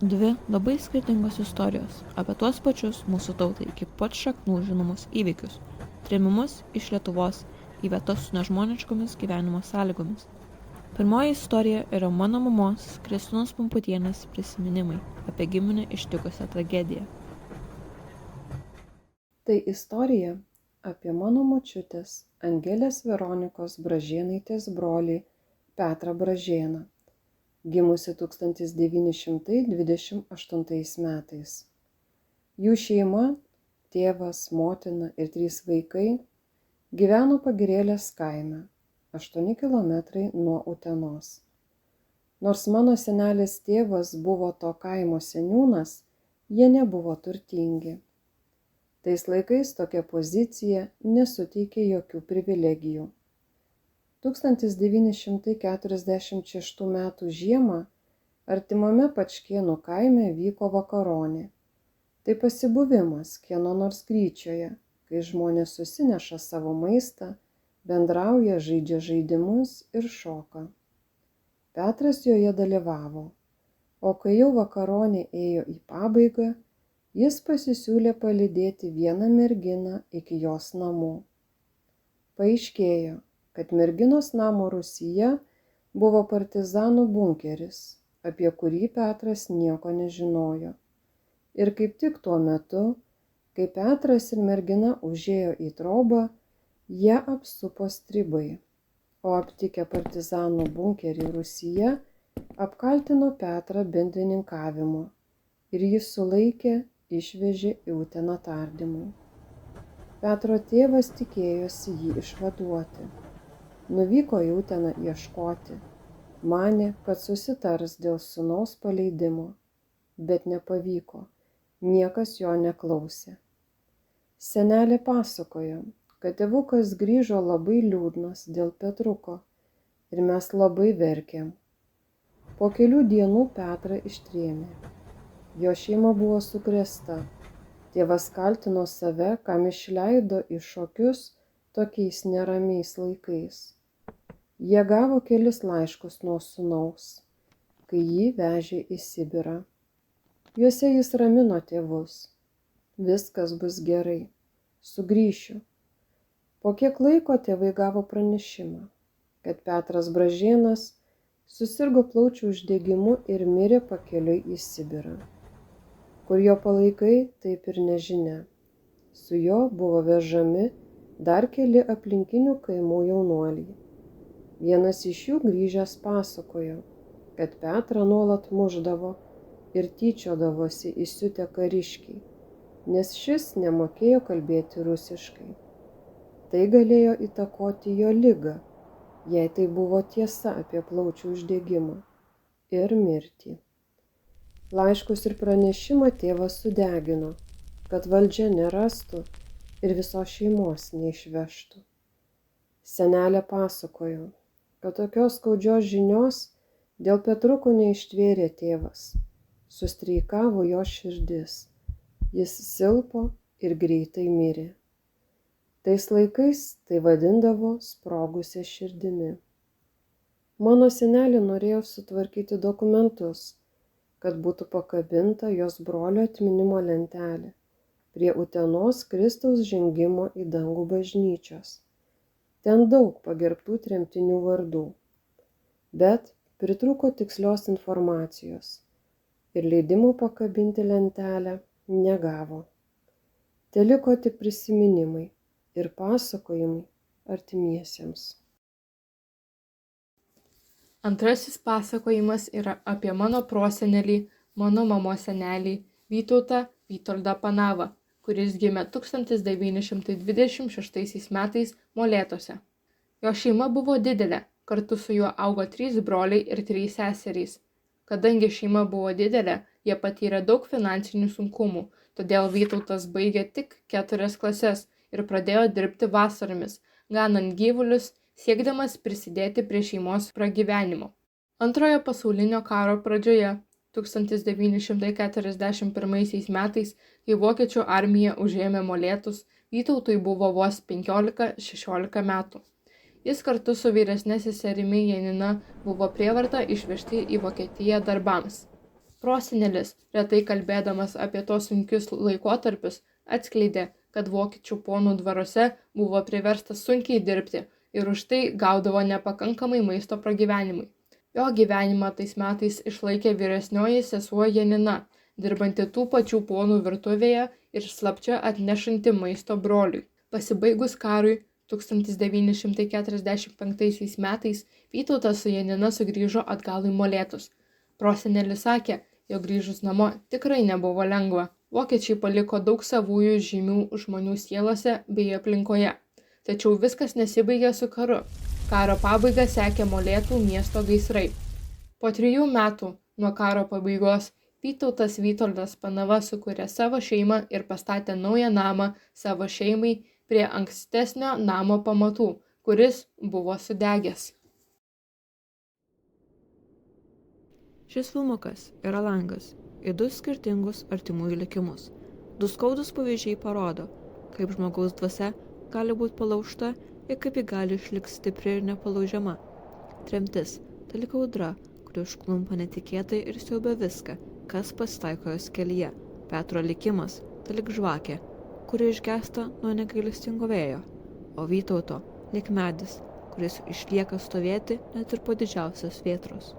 Dvi labai skirtingos istorijos apie tuos pačius mūsų tautai iki pat šaknų žinomus įvykius – trėmimus iš Lietuvos į vietas su nežmoniškomis gyvenimo sąlygomis. Pirmoji istorija yra mano mamos Kristinos Pumputienės prisiminimai apie giminę ištikusią tragediją. Tai istorija apie mano močiutės Angelės Veronikos Bražėnaitės brolį Petrą Bražėną, gimusi 1928 metais. Jų šeima, tėvas, motina ir 3 vaikai gyveno Pagirėlės kaime, 8 km nuo Utenos. Nors mano senelės tėvas buvo to kaimo seniūnas, jie nebuvo turtingi. Tais laikais tokia pozicija nesuteikė jokių privilegijų. 1946 m. žiemą artimame Pačkėnų kaime vyko vakaronė. Tai pasibuvimas kieno nors gryčioje, kai žmonės susineša savo maistą, bendrauja, žaidžia žaidimus ir šoka. Petras joje dalyvavo, o kai jau vakaronė ėjo į pabaigą, jis pasisiūlė palydėti vieną merginą iki jos namų. Paaiškėjo, kad merginos namo rūsyje buvo partizanų bunkeris, apie kurį Petras nieko nežinojo. Ir kaip tik tuo metu, kai Petras ir mergina užėjo į trobą, jie apsupo stribai, o aptikę partizanų bunkerį rūsyje, apkaltino Petrą bendrininkavimu ir jis sulaikė, išvežė į Uteną tardymui. Petro tėvas tikėjosi jį išvaduoti. Nuvyko į Uteną ieškoti. Manė, kad susitars dėl sūnaus paleidimo, bet nepavyko. Niekas jo neklausė. Senelė pasakojo, kad tėvukas grįžo labai liūdnas dėl Petruko ir mes labai verkėm. Po kelių dienų Petrą ištrėmė. Jo šeima buvo sukrėsta. Tėvas kaltino save, kam išleido į šokius tokiais neramiais laikais. Jie gavo kelis laiškus nuo sūnaus, kai jį vežė į Sibirą. Juose jis ramino tėvus. Viskas bus gerai. Sugrįšiu. Po kiek laiko tėvai gavo pranešimą, kad Petras Bražėnas susirgo plaučių uždegimu ir mirė pakeliui į Sibirą. Kur jo palaikai, taip ir nežinia. Su jo buvo vežami dar keli aplinkinių kaimų jaunuoliai. Vienas iš jų grįžęs pasakojo, kad Petrą nuolat mušdavo ir tyčiodavosi įsiutę kariškiai, nes šis nemokėjo kalbėti rusiškai. Tai galėjo įtakoti jo ligą, jei tai buvo tiesa apie plaučių uždegimą ir mirtį. Laiškus ir pranešimą tėvas sudegino, kad valdžia nerastų ir visos šeimos neišvežtų. Senelė pasakojo, kad tokios skaudžios žinios dėl Petruko neištvėrė tėvas. Sustreikavo jo širdis. Jis silpo ir greitai mirė. Tais laikais tai vadindavo sprogusia širdimi. Mano senelė norėjo sutvarkyti dokumentus, kad būtų pakabinta jos brolio atminimo lentelė prie Utenos Kristaus žengimo į dangų bažnyčios. Ten daug pagerbtų tremtinių vardų, bet pritrūko tikslios informacijos ir leidimo pakabinti lentelę negavo. Teliko tik prisiminimai ir pasakojimai artimiesiems. Antrasis pasakojimas yra apie mano prosenelį, mano mamos senelį, Vytautą Vytoldą Panavą, kuris gimė 1926 metais Molėtuose. Jo šeima buvo didelė, kartu su juo augo 3 broliai ir 3 seserys. Kadangi šeima buvo didelė, jie patyrė daug finansinių sunkumų, todėl Vytautas baigė tik 4 klases ir pradėjo dirbti vasaromis, ganant gyvulius, siekdamas prisidėti prie šeimos pragyvenimo. Antrojo pasaulinio karo pradžioje, 1941 metais, kai vokiečių armija užėmė Molėtus, Vytautui buvo vos 15-16 metų. Jis kartu su vyresne seserimi Janina buvo prievarta išvežti į Vokietiją darbams. Prosenelis, retai kalbėdamas apie tos sunkius laikotarpius, atskleidė, kad vokiečių ponų dvaruose buvo priverstas sunkiai dirbti ir už tai gaudavo nepakankamai maisto pragyvenimui. Jo gyvenimą tais metais išlaikė vyresnioji sesuo Janina, dirbanti tų pačių ponų virtuvėje ir slapčia atnešanti maisto broliui. Pasibaigus karui 1945 metais Vytautas su Janina sugrįžo atgal į Molėtus. Prosenelis sakė, jog grįžus namo tikrai nebuvo lengva. Vokiečiai paliko daug savųjų žymių žmonių sielose bei aplinkoje. Tačiau viskas nesibaigė su karu. Karo pabaigą sekė Molėtų miesto gaisrai. Po 3 metų nuo karo pabaigos Vytautas Vytoldas Panava sukūrė savo šeimą ir pastatė naują namą savo šeimai prie ankstesnio namo pamatų, kuris buvo sudegęs. Šis filmukas yra langas į 2 skirtingus artimųjų likimus. 2 skaudūs pavyzdžiai parodo, kaip žmogaus dvasia gali būti palaužta ir kaip ji gali išlikti stipri ir nepalaužiama. Tremtis – tai lyg audra, kuri užklumpa netikėtai ir siaubia viską, kas pasitaiko jos kelyje. Petro likimas – tai lyg žvakė, kuri išgęsta nuo negailestingo vėjo, o Vytauto lyg medis, kuris išlieka stovėti net ir po didžiausios vėtros.